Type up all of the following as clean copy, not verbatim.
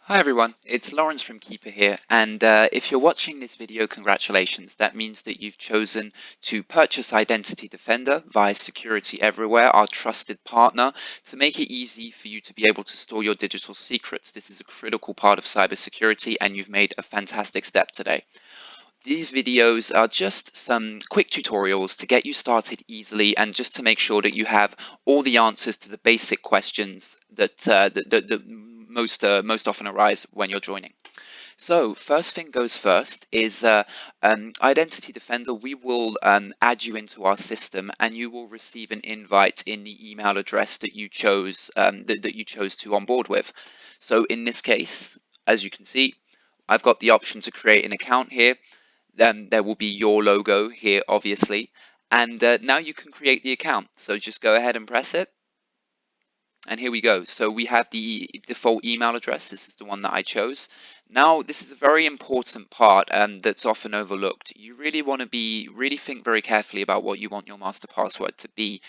Hi everyone, it's Lawrence from Keeper here, and if you're watching this video, congratulations. That means that you've chosen to purchase Identity Defender via Security Everywhere, our trusted partner, to make it easy for you to be able to store your digital secrets. This is a critical part of cybersecurity, and you've made a fantastic step today. These videos are just some quick tutorials to get you started easily and just to make sure that you have all the answers to the basic questions that most often arise when you're joining. So first thing goes first is Identity Defender. We will add you into our system, and you will receive an invite in the email address that you chose that you chose to onboard with. So in this case, as you can see, I've got the option to create an account here. Then there will be your logo here, obviously, and now you can create the account. So just go ahead and press it. And here we go. So we have the default email address. This is the one that I chose. Now, this is a very important part that's often overlooked. You really want to really think very carefully about what you want your master password to be.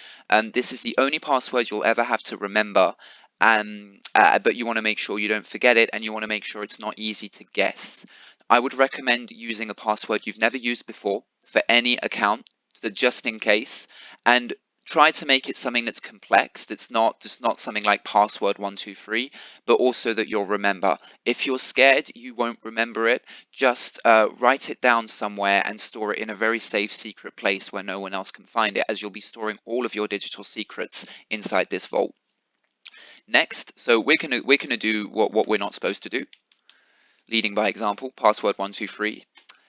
This is the only password you'll ever have to remember. But you want to make sure you don't forget it, and you want to make sure it's not easy to guess. I would recommend using a password you've never used before for any account, so just in case. And try to make it something that's complex, that's not just not something like password 123, but also that you'll remember. If you're scared you won't remember it, just write it down somewhere and store it in a very safe, secret place where no one else can find it, as you'll be storing all of your digital secrets inside this vault. Next, so we're gonna do what we're not supposed to do, leading by example, password 123.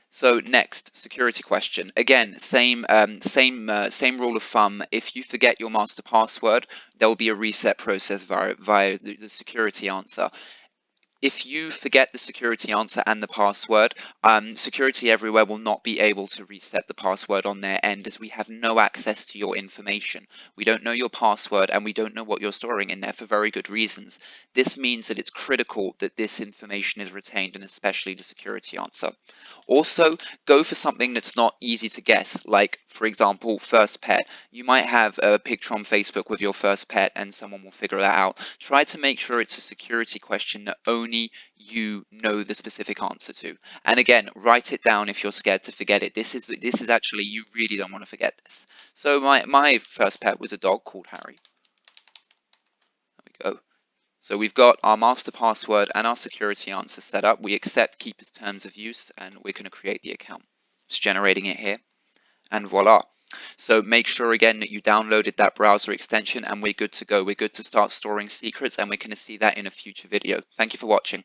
So next, security question. Again, same rule of thumb. If you forget your master password, there will be a reset process via the security answer. If you forget the security answer and the password, Security Everywhere will not be able to reset the password on their end, as we have no access to your information. We don't know your password, and we don't know what you're storing in there for very good reasons. This means that it's critical that this information is retained, and especially the security answer. Also, go for something that's not easy to guess, like, for example, first pet. You might have a picture on Facebook with your first pet and someone will figure that out. Try to make sure it's a security question that only you know the specific answer to. And again, write it down if you're scared to forget it. This is actually, you really don't want to forget this. So my first pet was a dog called Harry. There we go. So we've got our master password and our security answer set up. We accept Keeper's terms of use, and we're going to create the account. It's generating it here, and voila. So make sure again that you downloaded that browser extension, and we're good to go. We're good to start storing secrets, and we're going to see that in a future video. Thank you for watching.